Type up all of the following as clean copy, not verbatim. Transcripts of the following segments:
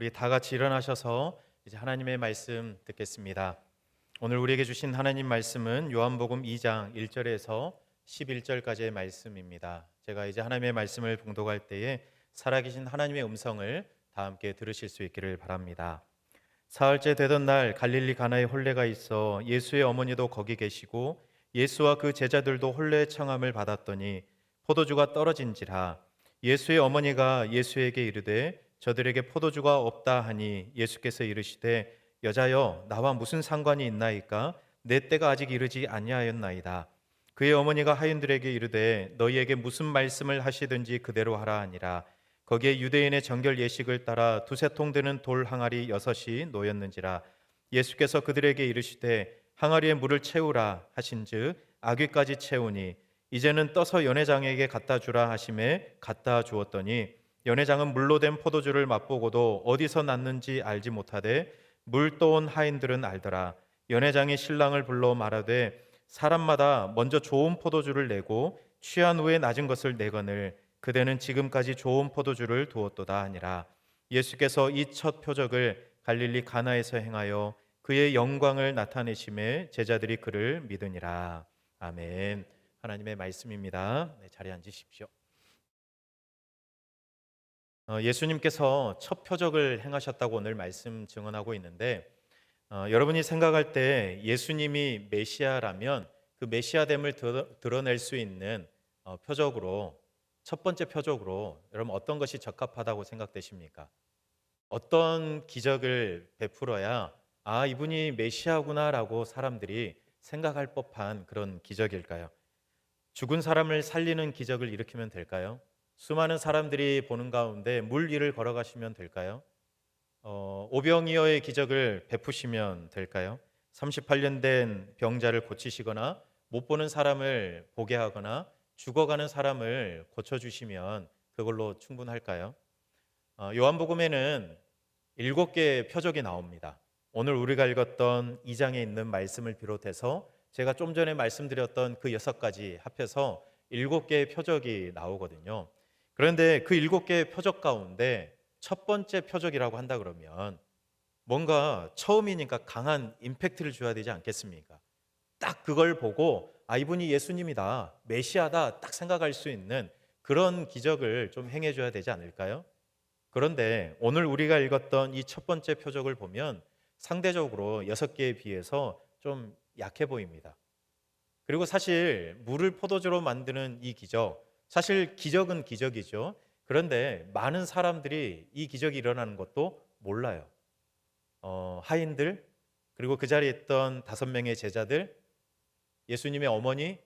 우리 다 같이 일어나셔서 이제 하나님의 말씀 듣겠습니다. 오늘 우리에게 주신 하나님 말씀은 요한복음 2장 1절에서 11절까지의 말씀입니다. 제가 이제 하나님의 말씀을 봉독할 때에 살아계신 하나님의 음성을 다 함께 들으실 수 있기를 바랍니다. 사흘째 되던 날 갈릴리 가나에 혼례가 있어 예수의 어머니도 거기 계시고 예수와 그 제자들도 혼례의 청함을 받았더니 포도주가 떨어진지라. 예수의 어머니가 예수에게 이르되 저들에게 포도주가 없다 하니 예수께서 이르시되 여자여 나와 무슨 상관이 있나이까? 내 때가 아직 이르지 아니하였나이다. 그의 어머니가 하인들에게 이르되 너희에게 무슨 말씀을 하시든지 그대로 하라 하니라. 거기에 유대인의 정결 예식을 따라 두세 통 되는 돌 항아리 6이 놓였는지라. 예수께서 그들에게 이르시되 항아리에 물을 채우라 하신즉 아귀까지 채우니 이제는 떠서 연회장에게 갖다 주라 하심에 갖다 주었더니 연회장은 물로 된 포도주를 맛보고도 어디서 났는지 알지 못하되 물 떠온 하인들은 알더라. 연회장이 신랑을 불러 말하되 사람마다 먼저 좋은 포도주를 내고 취한 후에 낮은 것을 내거늘 그대는 지금까지 좋은 포도주를 두었도다 하니라. 예수께서 이 첫 표적을 갈릴리 가나에서 행하여 그의 영광을 나타내심에 제자들이 그를 믿으니라. 아멘. 하나님의 말씀입니다. 네, 자리에 앉으십시오. 예수님께서 첫 표적을 행하셨다고 오늘 말씀 증언하고 있는데 여러분이 생각할 때 예수님이 메시아라면 그 메시아됨을 드러낼 수 있는 표적으로 첫 번째 표적으로 여러분 어떤 것이 적합하다고 생각되십니까? 어떤 기적을 베풀어야 아 이분이 메시아구나라고 사람들이 생각할 법한 그런 기적일까요? 죽은 사람을 살리는 기적을 일으키면 될까요? 수많은 사람들이 보는 가운데 물 위를 걸어가시면 될까요? 오병이어의 기적을 베푸시면 될까요? 38년 된 병자를 고치시거나 못 보는 사람을 보게 하거나 죽어가는 사람을 고쳐주시면 그걸로 충분할까요? 요한복음에는 7개의 표적이 나옵니다. 오늘 우리가 읽었던 2장에 있는 말씀을 비롯해서 제가 좀 전에 말씀드렸던 그 6가지 합해서 7개의 표적이 나오거든요. 그런데 그 7개의 표적 가운데 첫 번째 표적이라고 한다 그러면 뭔가 처음이니까 강한 임팩트를 줘야 되지 않겠습니까? 딱 그걸 보고 아 이분이 예수님이다, 메시아다 딱 생각할 수 있는 그런 기적을 좀 행해줘야 되지 않을까요? 그런데 오늘 우리가 읽었던 이 첫 번째 표적을 보면 상대적으로 6개에 비해서 좀 약해 보입니다. 그리고 사실 물을 포도주로 만드는 이 기적, 사실 기적은 기적이죠. 그런데 많은 사람들이 이 기적이 일어나는 것도 몰라요. 하인들, 그리고 그 자리에 있던 5명의 제자들, 예수님의 어머니,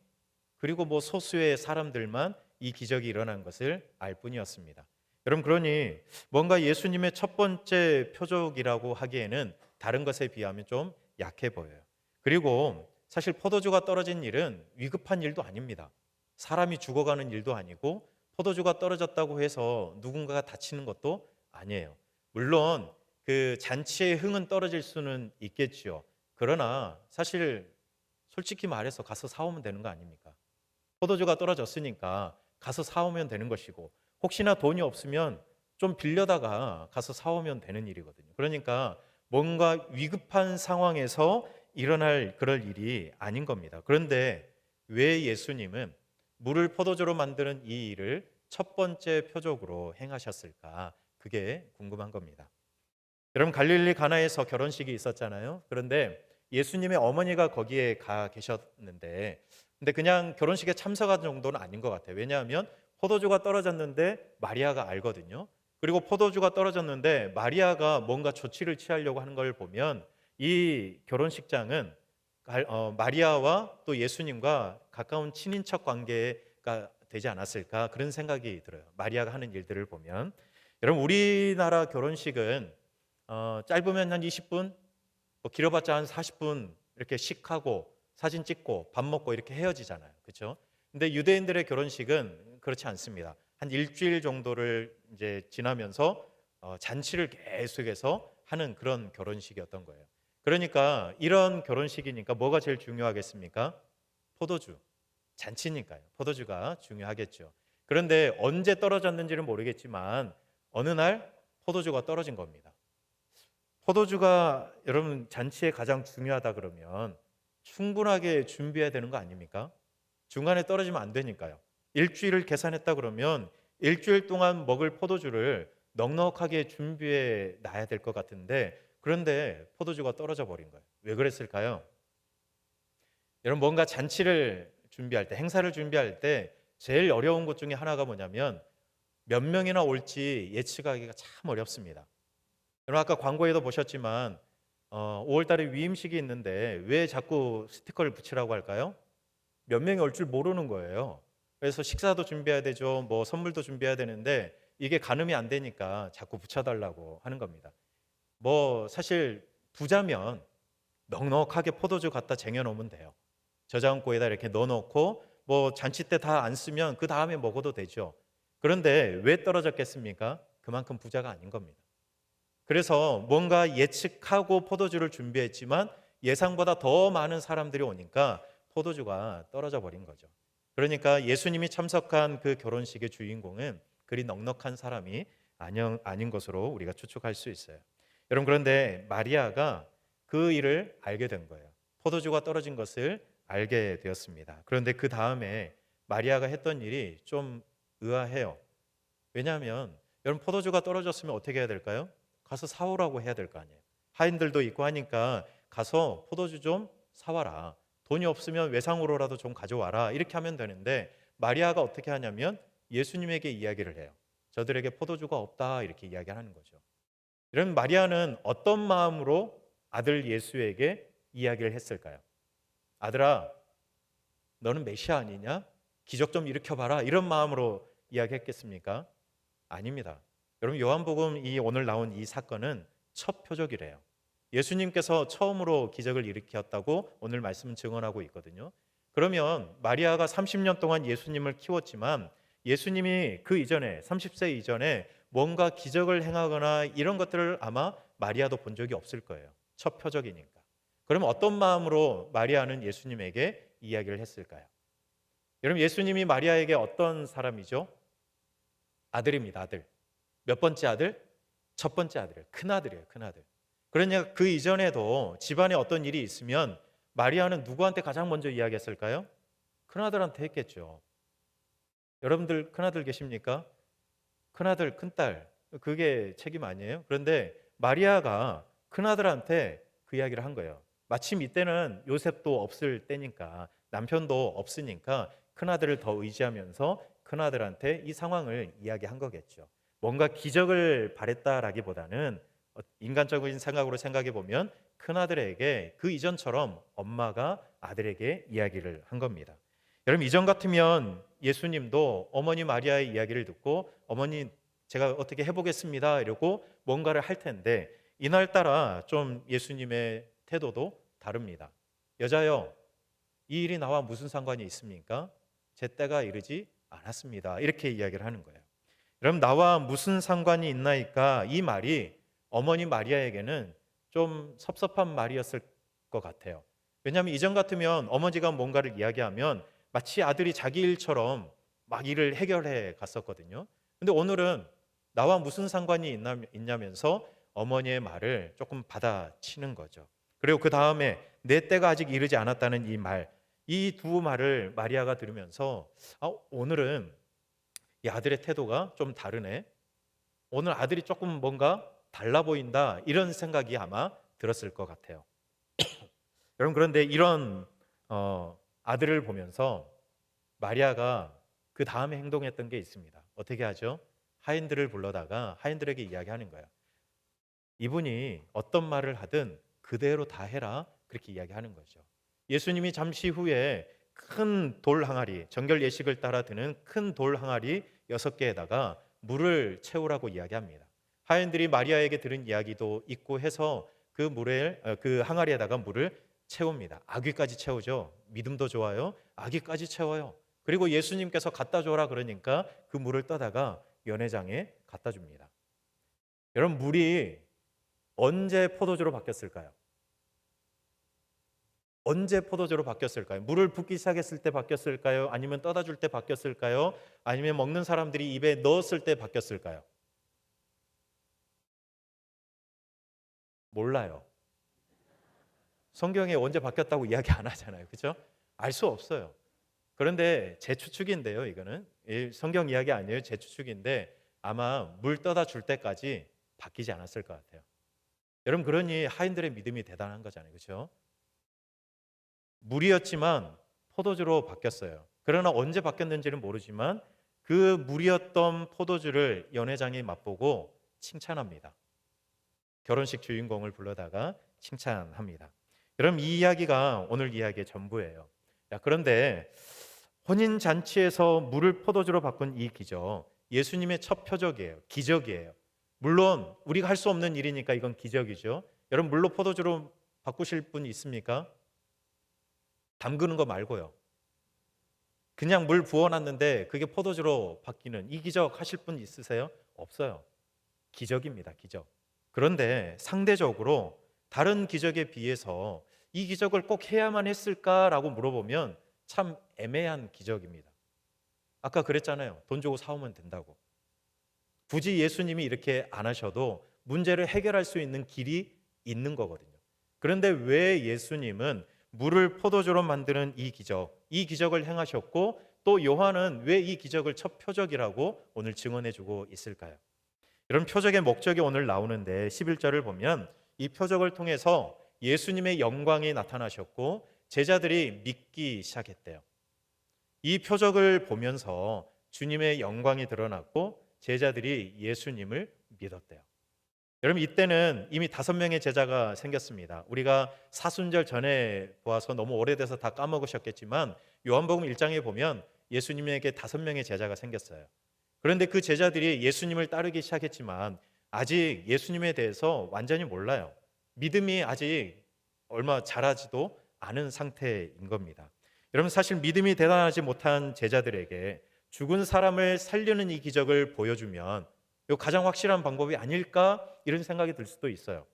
그리고 뭐 소수의 사람들만 이 기적이 일어난 것을 알 뿐이었습니다. 여러분 그러니 뭔가 예수님의 첫 번째 표적이라고 하기에는 다른 것에 비하면 좀 약해 보여요. 그리고 사실 포도주가 떨어진 일은 위급한 일도 아닙니다. 사람이 죽어가는 일도 아니고 포도주가 떨어졌다고 해서 누군가가 다치는 것도 아니에요. 물론 그 잔치의 흥은 떨어질 수는 있겠지요. 그러나 사실 솔직히 말해서 가서 사오면 되는 거 아닙니까? 포도주가 떨어졌으니까 가서 사오면 되는 것이고 혹시나 돈이 없으면 좀 빌려다가 가서 사오면 되는 일이거든요. 그러니까 뭔가 위급한 상황에서 일어날 그럴 일이 아닌 겁니다. 그런데 왜 예수님은 물을 포도주로 만드는 이 일을 첫 번째 표적으로 행하셨을까? 그게 궁금한 겁니다. 여러분 갈릴리 가나에서 결혼식이 있었잖아요. 그런데 예수님의 어머니가 거기에 가 계셨는데 근데 그냥 결혼식에 참석한 정도는 아닌 것 같아요. 왜냐하면 포도주가 떨어졌는데 마리아가 알거든요. 그리고 포도주가 떨어졌는데 마리아가 뭔가 조치를 취하려고 하는 걸 보면 이 결혼식장은 마리아와 또 예수님과 가까운 친인척 관계가 되지 않았을까 그런 생각이 들어요. 마리아가 하는 일들을 보면 여러분 우리나라 결혼식은 짧으면 한 20분, 뭐 길어봤자 한 40분 이렇게 식하고 사진 찍고 밥 먹고 이렇게 헤어지잖아요. 그렇죠? 근데 유대인들의 결혼식은 그렇지 않습니다. 한 일주일 정도를 이제 지나면서 잔치를 계속해서 하는 그런 결혼식이었던 거예요. 그러니까 이런 결혼식이니까 뭐가 제일 중요하겠습니까? 포도주, 잔치니까요. 포도주가 중요하겠죠. 그런데 언제 떨어졌는지는 모르겠지만 어느 날 포도주가 떨어진 겁니다. 포도주가 여러분 잔치에 가장 중요하다 그러면 충분하게 준비해야 되는 거 아닙니까? 중간에 떨어지면 안 되니까요. 일주일을 계산했다 그러면 일주일 동안 먹을 포도주를 넉넉하게 준비해 놔야 될 것 같은데, 그런데 포도주가 떨어져 버린 거예요. 왜 그랬을까요? 여러분, 뭔가 잔치를 준비할 때, 행사를 준비할 때 제일 어려운 것 중에 하나가 뭐냐면 몇 명이나 올지 예측하기가 참 어렵습니다. 여러분, 아까 광고에도 보셨지만 5월 달에 위임식이 있는데 왜 자꾸 스티커를 붙이라고 할까요? 몇 명이 올 줄 모르는 거예요. 그래서 식사도 준비해야 되죠. 뭐 선물도 준비해야 되는데 이게 가늠이 안 되니까 자꾸 붙여달라고 하는 겁니다. 뭐 사실 부자면 넉넉하게 포도주 갖다 쟁여놓으면 돼요. 저장고에다 이렇게 넣어놓고 뭐 잔치 때 다 안 쓰면 그 다음에 먹어도 되죠. 그런데 왜 떨어졌겠습니까? 그만큼 부자가 아닌 겁니다. 그래서 뭔가 예측하고 포도주를 준비했지만 예상보다 더 많은 사람들이 오니까 포도주가 떨어져 버린 거죠. 그러니까 예수님이 참석한 그 결혼식의 주인공은 그리 넉넉한 사람이 아닌 것으로 우리가 추측할 수 있어요. 여러분, 그런데 마리아가 그 일을 알게 된 거예요. 포도주가 떨어진 것을 알게 되었습니다. 그런데 그 다음에 마리아가 했던 일이 좀 의아해요. 왜냐하면 여러분, 포도주가 떨어졌으면 어떻게 해야 될까요? 가서 사오라고 해야 될 거 아니에요. 하인들도 있고 하니까 가서 포도주 좀 사와라. 돈이 없으면 외상으로라도 좀 가져와라. 이렇게 하면 되는데 마리아가 어떻게 하냐면 예수님에게 이야기를 해요. 저들에게 포도주가 없다 이렇게 이야기하는 거죠. 이런 마리아는 어떤 마음으로 아들 예수에게 이야기를 했을까요? 아들아, 너는 메시아 아니냐? 기적 좀 일으켜봐라. 이런 마음으로 이야기했겠습니까? 아닙니다. 여러분, 요한복음 이 오늘 나온 이 사건은 첫 표적이래요. 예수님께서 처음으로 기적을 일으켰다고 오늘 말씀은 증언하고 있거든요. 그러면 마리아가 30년 동안 예수님을 키웠지만 예수님이 그 이전에 30세 이전에 뭔가 기적을 행하거나 이런 것들을 아마 마리아도 본 적이 없을 거예요. 첫 표적이니까. 그러면 어떤 마음으로 마리아는 예수님에게 이야기를 했을까요? 여러분, 예수님이 마리아에게 어떤 사람이죠? 아들입니다. 아들. 몇 번째 아들? 첫 번째 아들이에요. 큰아들이에요. 큰아들. 그러니까 그 이전에도 집안에 어떤 일이 있으면 마리아는 누구한테 가장 먼저 이야기했을까요? 큰아들한테 했겠죠. 여러분들 큰아들 계십니까? 큰아들, 큰딸. 그게 책임 아니에요? 그런데 마리아가 큰아들한테 그 이야기를 한 거예요. 마침 이때는 요셉도 없을 때니까, 남편도 없으니까 큰아들을 더 의지하면서 큰아들한테 이 상황을 이야기한 거겠죠. 뭔가 기적을 바랬다라기보다는 인간적인 생각으로 생각해 보면 큰아들에게 그 이전처럼 엄마가 아들에게 이야기를 한 겁니다. 여러분, 이전 같으면 예수님도 어머니 마리아의 이야기를 듣고 어머니 제가 어떻게 해보겠습니다 이러고 뭔가를 할 텐데, 이날따라 좀 예수님의 태도도 다릅니다. 여자여, 이 일이 나와 무슨 상관이 있습니까? 제 때가 이르지 않았습니다. 이렇게 이야기를 하는 거예요. 여러분, 나와 무슨 상관이 있나이까, 이 말이 어머니 마리아에게는 좀 섭섭한 말이었을 것 같아요. 왜냐하면 이전 같으면 어머니가 뭔가를 이야기하면 마치 아들이 자기 일처럼 막 일을 해결해 갔었거든요. 근데 오늘은 나와 무슨 상관이 있냐면서 어머니의 말을 조금 받아치는 거죠. 그리고 그 다음에 내 때가 아직 이르지 않았다는 이 말, 이 두 말을 마리아가 들으면서 오늘은 이 아들의 태도가 좀 다르네. 오늘 아들이 조금 뭔가 달라 보인다. 이런 생각이 아마 들었을 것 같아요. 여러분, 그런데 이런 아들을 보면서 마리아가 그 다음에 행동했던 게 있습니다. 어떻게 하죠? 하인들을 불러다가 하인들에게 이야기하는 거예요. 이분이 어떤 말을 하든 그대로 다 해라. 그렇게 이야기하는 거죠. 예수님이 잠시 후에 큰 돌 항아리, 정결 예식을 따라 드는 큰 돌 항아리 6개에다가 물을 채우라고 이야기합니다. 하인들이 마리아에게 들은 이야기도 있고 해서 그 항아리에다가 물을 채웁니다. 아귀까지 채우죠. 믿음도 좋아요. 아귀까지 채워요. 그리고 예수님께서 갖다 줘라 그러니까 그 물을 떠다가 연회장에 갖다 줍니다. 여러분, 물이 언제 포도주로 바뀌었을까요? 언제 포도주로 바뀌었을까요? 물을 붓기 시작했을 때 바뀌었을까요? 아니면 떠다 줄 때 바뀌었을까요? 아니면 먹는 사람들이 입에 넣었을 때 바뀌었을까요? 몰라요. 성경에 언제 바뀌었다고 이야기 안 하잖아요. 그렇죠? 알 수 없어요. 그런데 제 추측인데요. 이거는 성경 이야기 아니에요. 제 추측인데 아마 물 떠다 줄 때까지 바뀌지 않았을 것 같아요. 여러분 그러니 하인들의 믿음이 대단한 거잖아요. 그렇죠? 물이었지만 포도주로 바뀌었어요. 그러나 언제 바뀌었는지는 모르지만 그 물이었던 포도주를 연회장이 맛보고 칭찬합니다. 결혼식 주인공을 불러다가 칭찬합니다. 여러분 이 이야기가 오늘 이야기의 전부예요. 그런데 혼인 잔치에서 물을 포도주로 바꾼 이 기적, 예수님의 첫 표적이에요. 기적이에요. 물론 우리가 할 수 없는 일이니까 이건 기적이죠. 여러분 물로 포도주로 바꾸실 분 있습니까? 담그는 거 말고요. 그냥 물 부어놨는데 그게 포도주로 바뀌는 이 기적 하실 분 있으세요? 없어요. 기적입니다. 기적. 그런데 상대적으로 다른 기적에 비해서 이 기적을 꼭 해야만 했을까라고 물어보면 참 애매한 기적입니다. 아까 그랬잖아요. 돈 주고 사오면 된다고. 굳이 예수님이 이렇게 안 하셔도 문제를 해결할 수 있는 길이 있는 거거든요. 그런데 왜 예수님은 물을 포도주로 만드는 이 기적을 행하셨고 또 요한은 왜 이 기적을 첫 표적이라고 오늘 증언해주고 있을까요? 이런 표적의 목적이 오늘 나오는데 11절을 보면 이 표적을 통해서 예수님의 영광이 나타나셨고 제자들이 믿기 시작했대요. 이 표적을 보면서 주님의 영광이 드러났고 제자들이 예수님을 믿었대요. 여러분 이때는 이미 5명의 제자가 생겼습니다. 우리가 사순절 전에 보아서 너무 오래돼서 다 까먹으셨겠지만 요한복음 1장에 보면 예수님에게 5명의 제자가 생겼어요. 그런데 그 제자들이 예수님을 따르기 시작했지만 아직 예수님에 대해서 완전히 몰라요. 믿음이 아직 얼마 자라지도 않은 상태인 겁니다. 여러분 사실 믿음이 대단하지 못한 제자들에게 죽은 사람을 살리는 이 기적을 보여주면 이거 가장 확실한 방법이 아닐까 이런 생각이 들 수도 있어요.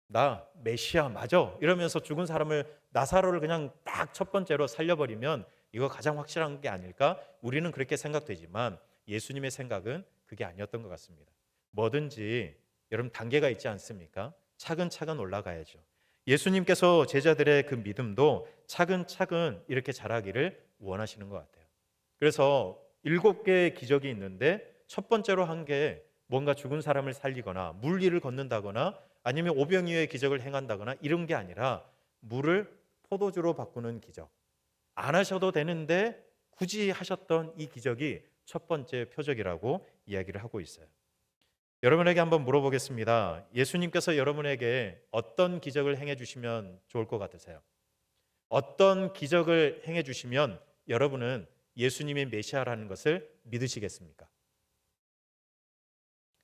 나 메시아 맞아 이러면서 죽은 사람을 나사로를 그냥 딱 첫 번째로 살려버리면 이거 가장 확실한 게 아닐까 우리는 그렇게 생각되지만 예수님의 생각은 그게 아니었던 것 같습니다. 뭐든지 여러분 단계가 있지 않습니까? 차근차근 올라가야죠. 예수님께서 제자들의 그 믿음도 차근차근 이렇게 자라기를 원하시는 것 같아요. 그래서 7개의 기적이 있는데 첫 번째로 한 게 뭔가 죽은 사람을 살리거나 물 위를 걷는다거나 아니면 오병이어의 기적을 행한다거나 이런 게 아니라 물을 포도주로 바꾸는 기적. 안 하셔도 되는데 굳이 하셨던 이 기적이 첫 번째 표적이라고 이야기를 하고 있어요. 여러분에게 한번 물어보겠습니다. 예수님께서 여러분에게 어떤 기적을 행해 주시면 좋을 것 같으세요? 어떤 기적을 행해 주시면 여러분은 예수님이 메시아라는 것을 믿으시겠습니까?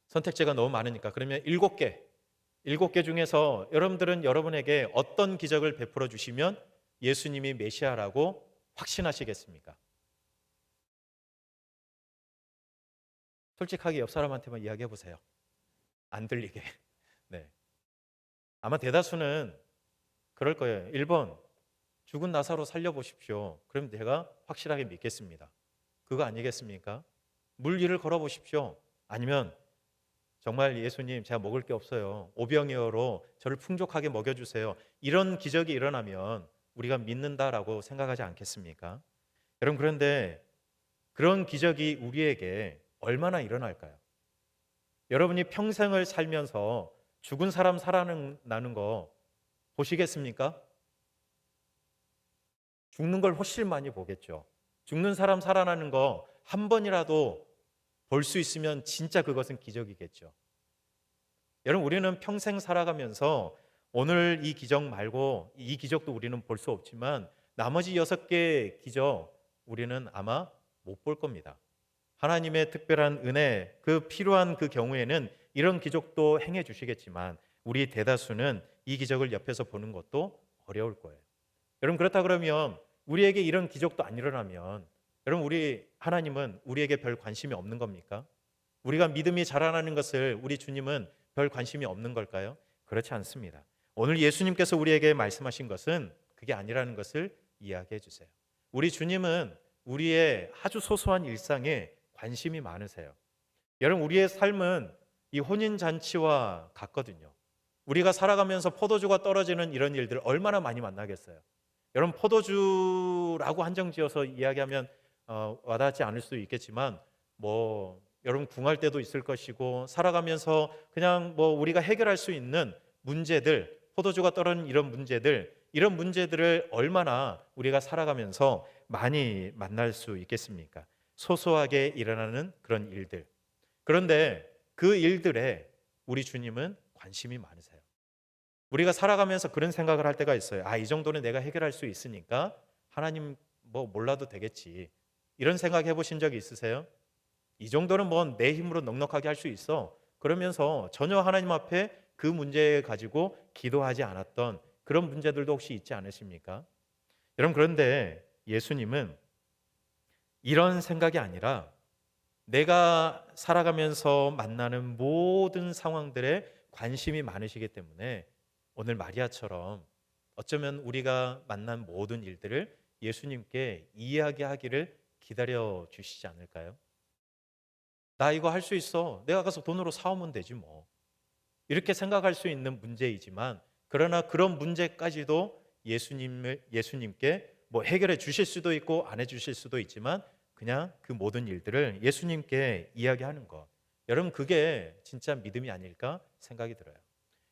선택지가 너무 많으니까 그러면 7개 중에서 여러분들은 여러분에게 어떤 기적을 베풀어 주시면 예수님이 메시아라고 확신하시겠습니까? 솔직하게 옆 사람한테만 이야기해 보세요. 안 들리게. 네. 아마 대다수는 그럴 거예요. 1번 죽은 나사로 살려보십시오. 그럼 내가 확실하게 믿겠습니다. 그거 아니겠습니까? 물 위를 걸어보십시오. 아니면 정말 예수님 제가 먹을 게 없어요. 오병이어로 저를 풍족하게 먹여주세요. 이런 기적이 일어나면 우리가 믿는다라고 생각하지 않겠습니까? 여러분 그런데 그런 기적이 우리에게 얼마나 일어날까요? 여러분이 평생을 살면서 죽은 사람 살아나는 거 보시겠습니까? 죽는 걸 훨씬 많이 보겠죠. 죽는 사람 살아나는 거 한 번이라도 볼 수 있으면 진짜 그것은 기적이겠죠. 여러분 우리는 평생 살아가면서 오늘 이 기적 말고 이 기적도 우리는 볼 수 없지만 나머지 6개의 기적 우리는 아마 못 볼 겁니다. 하나님의 특별한 은혜, 그 필요한 그 경우에는 이런 기적도 행해 주시겠지만 우리 대다수는 이 기적을 옆에서 보는 것도 어려울 거예요. 여러분 그렇다 그러면 우리에게 이런 기적도 안 일어나면 여러분 우리 하나님은 우리에게 별 관심이 없는 겁니까? 우리가 믿음이 자라나는 것을 우리 주님은 별 관심이 없는 걸까요? 그렇지 않습니다. 오늘 예수님께서 우리에게 말씀하신 것은 그게 아니라는 것을 이야기해 주세요. 우리 주님은 우리의 아주 소소한 일상에 관심이 많으세요. 여러분 우리의 삶은 이 혼인잔치와 같거든요. 우리가 살아가면서 포도주가 떨어지는 이런 일들 얼마나 많이 만나겠어요. 여러분, 포도주라고 한정지어서 이야기하면 와닿지 않을 수도 있겠지만 여러분 궁할 때도 있을 것이고, 살아가면서 그냥 우리가 해결할 수 있는 문제들, 포도주가 떨어지는 이런 문제들을 얼마나 우리가 살아가면서 많이 만날 수 있겠습니까? 소소하게 일어나는 그런 일들. 그런데 그 일들에 우리 주님은 관심이 많으세요. 우리가 살아가면서 그런 생각을 할 때가 있어요. 이 정도는 내가 해결할 수 있으니까 하나님 몰라도 되겠지. 이런 생각 해보신 적이 있으세요? 이 정도는 내 힘으로 넉넉하게 할 수 있어. 그러면서 전혀 하나님 앞에 그 문제 가지고 기도하지 않았던 그런 문제들도 혹시 있지 않으십니까? 여러분, 그런데 예수님은 이런 생각이 아니라 내가 살아가면서 만나는 모든 상황들에 관심이 많으시기 때문에 오늘 마리아처럼 어쩌면 우리가 만난 모든 일들을 예수님께 이야기하기를 기다려 주시지 않을까요? 나 이거 할 수 있어. 내가 가서 돈으로 사오면 되지 뭐. 이렇게 생각할 수 있는 문제이지만, 그러나 그런 문제까지도 예수님께 해결해 주실 수도 있고 안 해 주실 수도 있지만, 그냥 그 모든 일들을 예수님께 이야기하는 것. 여러분, 그게 진짜 믿음이 아닐까 생각이 들어요.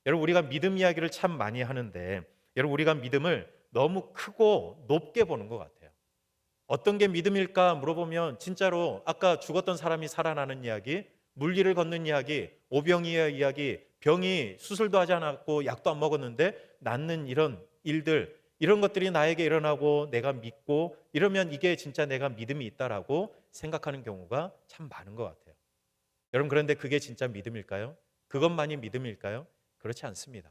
여러분, 우리가 믿음 이야기를 참 많이 하는데, 여러분, 우리가 믿음을 너무 크고 높게 보는 것 같아요. 어떤 게 믿음일까 물어보면 진짜로 아까 죽었던 사람이 살아나는 이야기, 물길을 걷는 이야기, 오병이어의 이야기, 병이 수술도 하지 않았고 약도 안 먹었는데 낫는 이런 일들, 이런 것들이 나에게 일어나고 내가 믿고 이러면 이게 진짜 내가 믿음이 있다라고 생각하는 경우가 참 많은 것 같아요. 여러분, 그런데 그게 진짜 믿음일까요? 그것만이 믿음일까요? 그렇지 않습니다.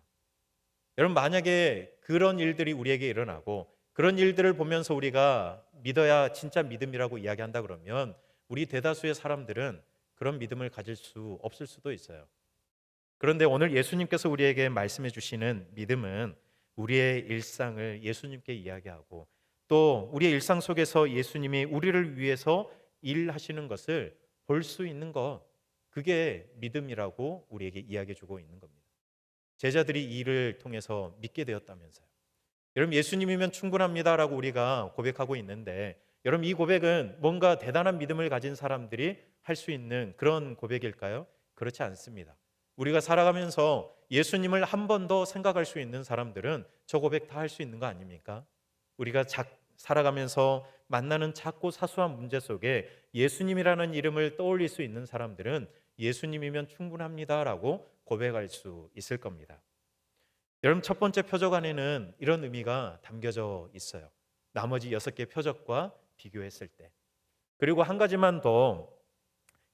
여러분, 만약에 그런 일들이 우리에게 일어나고 그런 일들을 보면서 우리가 믿어야 진짜 믿음이라고 이야기한다 그러면 우리 대다수의 사람들은 그런 믿음을 가질 수 없을 수도 있어요. 그런데 오늘 예수님께서 우리에게 말씀해 주시는 믿음은 우리의 일상을 예수님께 이야기하고, 또 우리의 일상 속에서 예수님이 우리를 위해서 일하시는 것을 볼 수 있는 것, 그게 믿음이라고 우리에게 이야기해 주고 있는 겁니다. 제자들이 이 일을 통해서 믿게 되었다면서요. 여러분, 예수님이면 충분합니다라고 우리가 고백하고 있는데, 여러분, 이 고백은 뭔가 대단한 믿음을 가진 사람들이 할 수 있는 그런 고백일까요? 그렇지 않습니다. 우리가 살아가면서 예수님을 한 번 더 생각할 수 있는 사람들은 저 고백 다 할 수 있는 거 아닙니까? 우리가 살아가면서 만나는 작고 사소한 문제 속에 예수님이라는 이름을 떠올릴 수 있는 사람들은 예수님이면 충분합니다라고 고백할 수 있을 겁니다. 여러분, 첫 번째 표적 안에는 이런 의미가 담겨져 있어요. 나머지 6개 표적과 비교했을 때. 그리고 한 가지만 더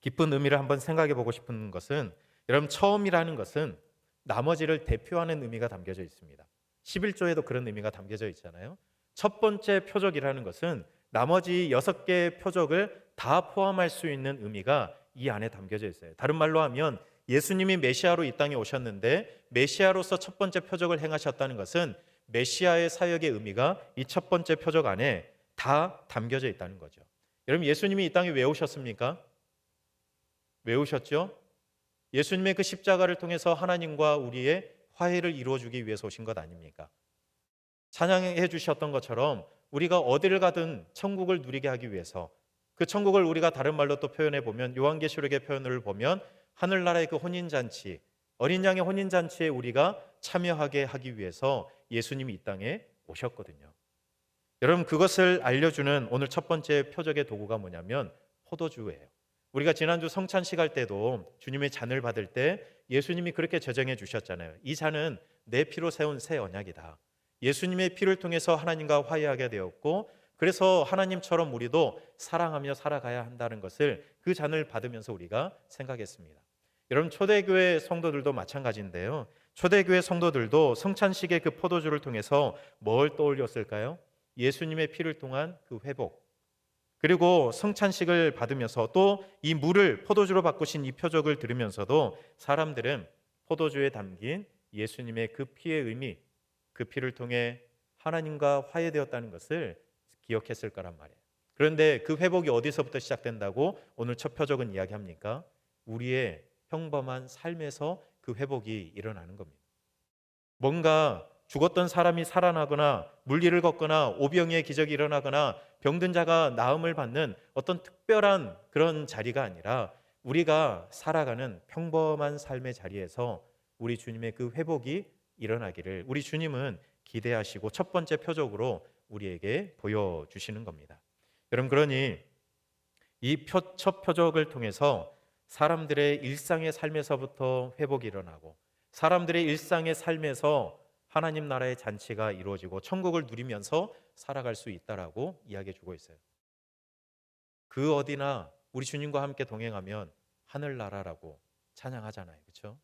깊은 의미를 한번 생각해 보고 싶은 것은, 여러분, 처음이라는 것은 나머지를 대표하는 의미가 담겨져 있습니다. 11조에도 그런 의미가 담겨져 있잖아요. 첫 번째 표적이라는 것은 나머지 6개 표적을 다 포함할 수 있는 의미가 이 안에 담겨져 있어요. 다른 말로 하면 예수님이 메시아로 이 땅에 오셨는데 메시아로서 첫 번째 표적을 행하셨다는 것은 메시아의 사역의 의미가 이 첫 번째 표적 안에 다 담겨져 있다는 거죠. 여러분, 예수님이 이 땅에 왜 오셨습니까? 왜 오셨죠? 예수님의 그 십자가를 통해서 하나님과 우리의 화해를 이루어주기 위해서 오신 것 아닙니까? 찬양해 주셨던 것처럼 우리가 어디를 가든 천국을 누리게 하기 위해서, 그 천국을 우리가 다른 말로 또 표현해 보면, 요한계시록의 표현을 보면 하늘나라의 그 혼인잔치, 어린 양의 혼인잔치에 우리가 참여하게 하기 위해서 예수님이 이 땅에 오셨거든요. 여러분, 그것을 알려주는 오늘 첫 번째 표적의 도구가 뭐냐면 포도주예요. 우리가 지난주 성찬식 할 때도 주님의 잔을 받을 때 예수님이 그렇게 제정해 주셨잖아요. 이 잔은 내 피로 세운 새 언약이다. 예수님의 피를 통해서 하나님과 화해하게 되었고, 그래서 하나님처럼 우리도 사랑하며 살아가야 한다는 것을 그 잔을 받으면서 우리가 생각했습니다. 여러분, 초대교회 성도들도 마찬가지인데요. 초대교회 성도들도 성찬식의 그 포도주를 통해서 뭘 떠올렸을까요? 예수님의 피를 통한 그 회복, 그리고 성찬식을 받으면서 또 이 물을 포도주로 바꾸신 이 표적을 들으면서도 사람들은 포도주에 담긴 예수님의 그 피의 의미, 그 피를 통해 하나님과 화해되었다는 것을 기억했을 거란 말이에요. 그런데 그 회복이 어디서부터 시작된다고 오늘 첫 표적은 이야기합니까? 우리의 평범한 삶에서 그 회복이 일어나는 겁니다. 뭔가 죽었던 사람이 살아나거나 물길을 걷거나 오병이의 기적이 일어나거나 병든 자가 나음을 받는 어떤 특별한 그런 자리가 아니라 우리가 살아가는 평범한 삶의 자리에서 우리 주님의 그 회복이 일어나기를 우리 주님은 기대하시고 첫 번째 표적으로 우리에게 보여주시는 겁니다. 여러분, 그러니 이 첫 표적을 통해서 사람들의 일상의 삶에서부터 회복이 일어나고 사람들의 일상의 삶에서 하나님 나라의 잔치가 이루어지고 천국을 누리면서 살아갈 수 있다라고 이야기해 주고 있어요. 그 어디나 우리 주님과 함께 동행하면 하늘나라라고 찬양하잖아요. 그렇죠?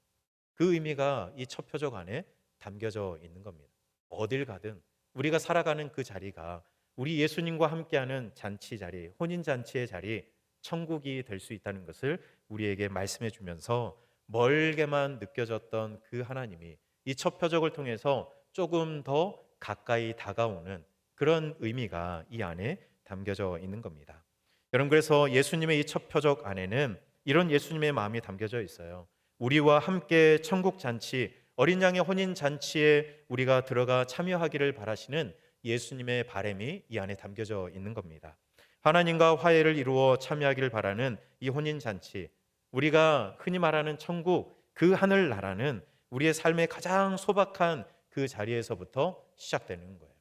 그 의미가 이 첫 표적 안에 담겨져 있는 겁니다. 어딜 가든 우리가 살아가는 그 자리가 우리 예수님과 함께하는 잔치 자리, 혼인 잔치의 자리, 천국이 될 수 있다는 것을 우리에게 말씀해 주면서 멀게만 느껴졌던 그 하나님이 이 첫 표적을 통해서 조금 더 가까이 다가오는 그런 의미가 이 안에 담겨져 있는 겁니다. 여러분, 그래서 예수님의 이 첫 표적 안에는 이런 예수님의 마음이 담겨져 있어요. 우리와 함께 천국 잔치, 어린 양의 혼인 잔치에 우리가 들어가 참여하기를 바라시는 예수님의 바람이 이 안에 담겨져 있는 겁니다. 하나님과 화해를 이루어 참여하기를 바라는 이 혼인 잔치, 우리가 흔히 말하는 천국, 그 하늘 나라는 우리의 삶의 가장 소박한 그 자리에서부터 시작되는 거예요.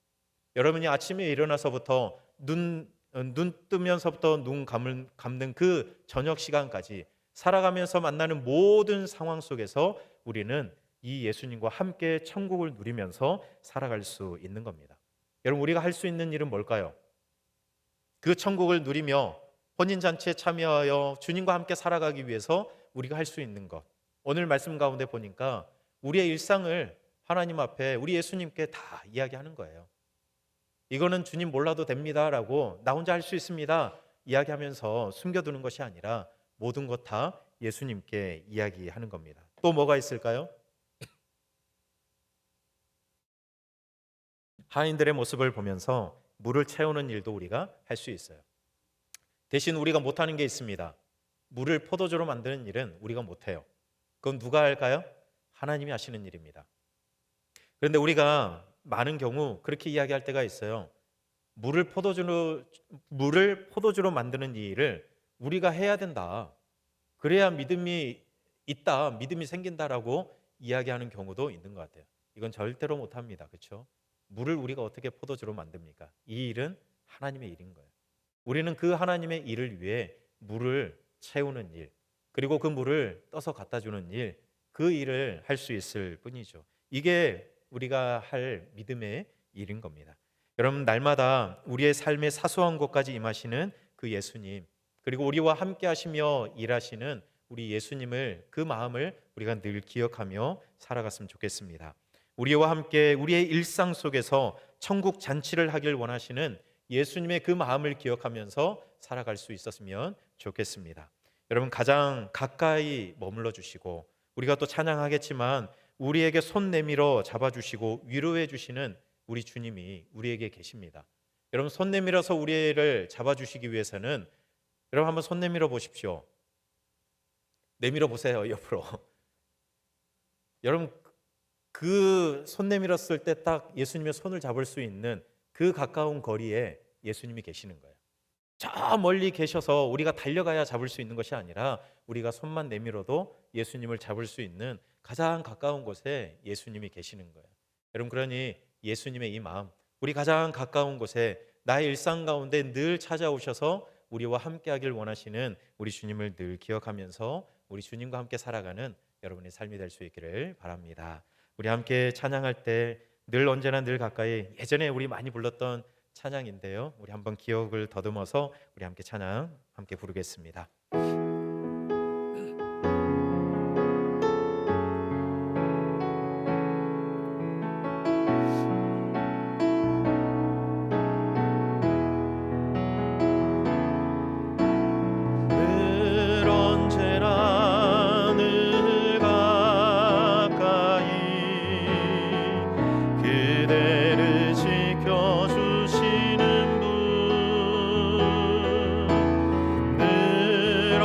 여러분이 아침에 일어나서부터 눈 뜨면서부터 눈 감는 그 저녁 시간까지 살아가면서 만나는 모든 상황 속에서 우리는 이 예수님과 함께 천국을 누리면서 살아갈 수 있는 겁니다. 여러분, 우리가 할 수 있는 일은 뭘까요? 그 천국을 누리며 혼인잔치에 참여하여 주님과 함께 살아가기 위해서 우리가 할 수 있는 것, 오늘 말씀 가운데 보니까 우리의 일상을 하나님 앞에 우리 예수님께 다 이야기하는 거예요. 이거는 주님 몰라도 됩니다라고 나 혼자 할 수 있습니다 이야기하면서 숨겨두는 것이 아니라 모든 것 다 예수님께 이야기하는 겁니다. 또 뭐가 있을까요? 하인들의 모습을 보면서 물을 채우는 일도 우리가 할 수 있어요. 대신 우리가 못하는 게 있습니다. 물을 포도주로 만드는 일은 우리가 못해요. 그건 누가 할까요? 하나님이 하시는 일입니다. 그런데 우리가 많은 경우 그렇게 이야기할 때가 있어요. 물을 포도주로 만드는 이 일을 우리가 해야 된다. 그래야 믿음이 있다, 믿음이 생긴다라고 이야기하는 경우도 있는 것 같아요. 이건 절대로 못합니다. 그렇죠? 물을 우리가 어떻게 포도주로 만듭니까? 이 일은 하나님의 일인 거예요. 우리는 그 하나님의 일을 위해 물을 채우는 일, 그리고 그 물을 떠서 갖다 주는 일, 그 일을 할 수 있을 뿐이죠. 이게 우리가 할 믿음의 일인 겁니다. 여러분, 날마다 우리의 삶의 사소한 곳까지 임하시는 그 예수님, 그리고 우리와 함께 하시며 일하시는 우리 예수님을, 그 마음을 우리가 늘 기억하며 살아갔으면 좋겠습니다. 우리와 함께 우리의 일상 속에서 천국 잔치를 하길 원하시는 예수님의 그 마음을 기억하면서 살아갈 수 있었으면 좋겠습니다. 여러분, 가장 가까이 머물러 주시고 우리가 또 찬양하겠지만 우리에게 손 내밀어 잡아주시고 위로해 주시는 우리 주님이 우리에게 계십니다. 여러분, 손 내밀어서 우리를 잡아주시기 위해서는 여러분 한번 손 내밀어 보십시오. 내밀어 보세요, 옆으로. 여러분, 그 손 내밀었을 때 딱 예수님의 손을 잡을 수 있는 그 가까운 거리에 예수님이 계시는 거예요. 저 멀리 계셔서 우리가 달려가야 잡을 수 있는 것이 아니라 우리가 손만 내밀어도 예수님을 잡을 수 있는 가장 가까운 곳에 예수님이 계시는 거예요. 여러분, 그러니 예수님의 이 마음, 우리 가장 가까운 곳에 나의 일상 가운데 늘 찾아오셔서 우리와 함께하길 원하시는 우리 주님을 늘 기억하면서 우리 주님과 함께 살아가는 여러분의 삶이 될 수 있기를 바랍니다. 우리 함께 찬양할 때 늘 언제나 늘 가까이, 예전에 우리 많이 불렀던 찬양인데요, 우리 한번 기억을 더듬어서 우리 함께 찬양 함께 부르겠습니다. 늘 언제나 늘 가까이 그대를 지켜주시는 분, 늘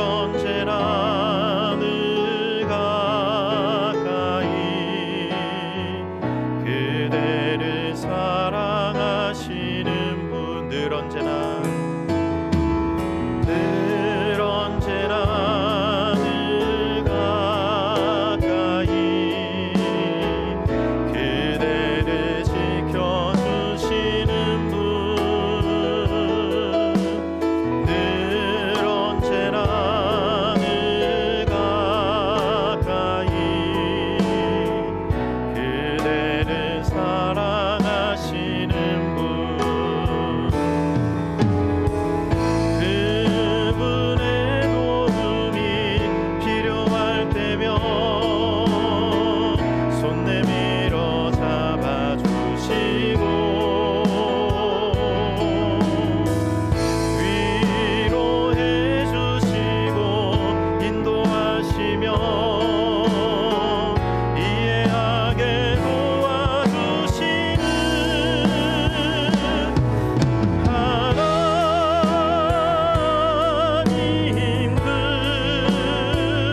손 내밀어 잡아주시고 위로해 주시고 인도하시며 이해하게 도와주시는 하나님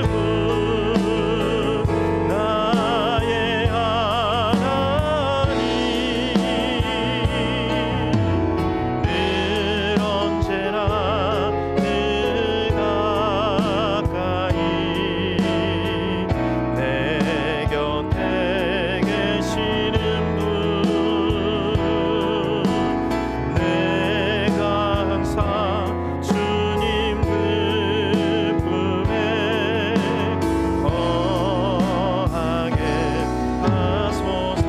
그분 나의 하나님 늘 언제나 늘 가까이 내 곁에 계시는 분 내가 항상 주님 그 품에 거하게 하소서.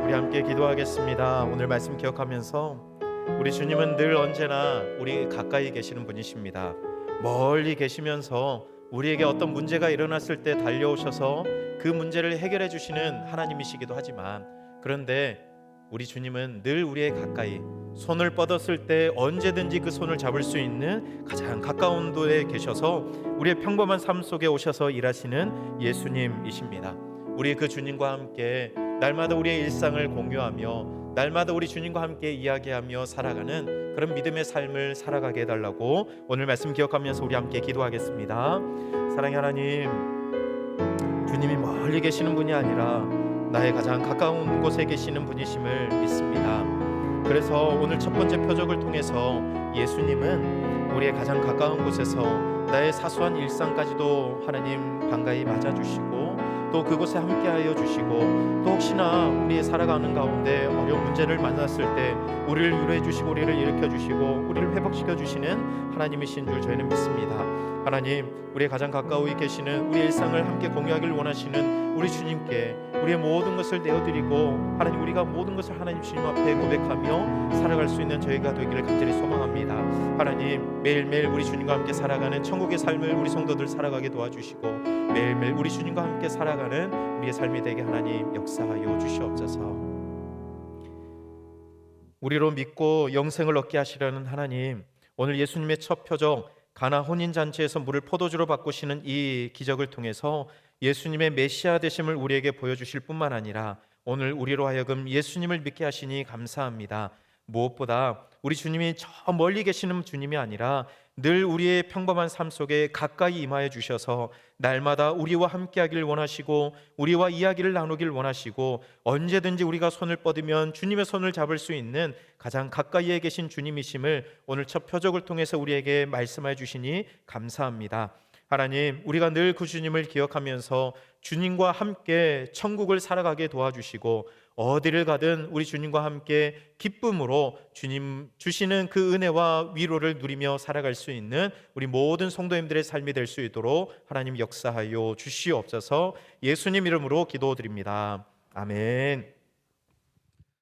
우리 함께 기도하겠습니다. 오늘 말씀 기억하면서 우리 주님은 늘 언제나 우리 가까이 계시는 분이십니다. 멀리 계시면서 우리에게 어떤 문제가 일어났을 때 달려오셔서 그 문제를 해결해 주시는 하나님이시기도 하지만, 그런데 우리 주님은 늘 우리의 가까이, 손을 뻗었을 때 언제든지 그 손을 잡을 수 있는 가장 가까운 도에 계셔서 우리의 평범한 삶 속에 오셔서 일하시는 예수님이십니다. 우리 그 주님과 함께 날마다 우리의 일상을 공유하며 날마다 우리 주님과 함께 이야기하며 살아가는 그런 믿음의 삶을 살아가게 해달라고 오늘 말씀 기억하면서 우리 함께 기도하겠습니다. 사랑의 하나님, 주님이 멀리 계시는 분이 아니라 나의 가장 가까운 곳에 계시는 분이심을 믿습니다. 그래서 오늘 첫 번째 표적을 통해서 예수님은 우리의 가장 가까운 곳에서 나의 사소한 일상까지도 하나님 반가이 맞아주시고 또 그곳에 함께하여 주시고 또 혹시나 우리의 살아가는 가운데 어려운 문제를 만났을 때 우리를 위로해 주시고 우리를 일으켜 주시고 우리를 회복시켜 주시는 하나님이신 줄 저희는 믿습니다. 하나님, 우리의 가장 가까이 계시는 우리 일상을 함께 공유하기를 원하시는 우리 주님께 우리의 모든 것을 내어드리고 하나님, 우리가 모든 것을 하나님 주님 앞에 고백하며 살아갈 수 있는 저희가 되기를 간절히 소망합니다. 하나님, 매일매일 우리 주님과 함께 살아가는 천국의 삶을 우리 성도들 살아가게 도와주시고 매일매일 우리 주님과 함께 살아가는 우리의 삶이 되게 하나님 역사하여 주시옵소서. 우리로 믿고 영생을 얻게 하시려는 하나님, 오늘 예수님의 첫 표적 가나 혼인잔치에서 물을 포도주로 바꾸시는 이 기적을 통해서 예수님의 메시아 되심을 우리에게 보여주실 뿐만 아니라 오늘 우리로 하여금 예수님을 믿게 하시니 감사합니다. 무엇보다 우리 주님이 저 멀리 계시는 주님이 아니라 늘 우리의 평범한 삶 속에 가까이 임하여 주셔서 날마다 우리와 함께하길 원하시고 우리와 이야기를 나누길 원하시고 언제든지 우리가 손을 뻗으면 주님의 손을 잡을 수 있는 가장 가까이에 계신 주님이심을 오늘 첫 표적을 통해서 우리에게 말씀해 주시니 감사합니다. 하나님, 우리가 늘 그 주님을 기억하면서 주님과 함께 천국을 살아가게 도와주시고 어디를 가든 우리 주님과 함께 기쁨으로 주님 주시는 그 은혜와 위로를 누리며 살아갈 수 있는 우리 모든 성도님들의 삶이 될 수 있도록 하나님 역사하여 주시옵소서. 예수님 이름으로 기도드립니다. 아멘.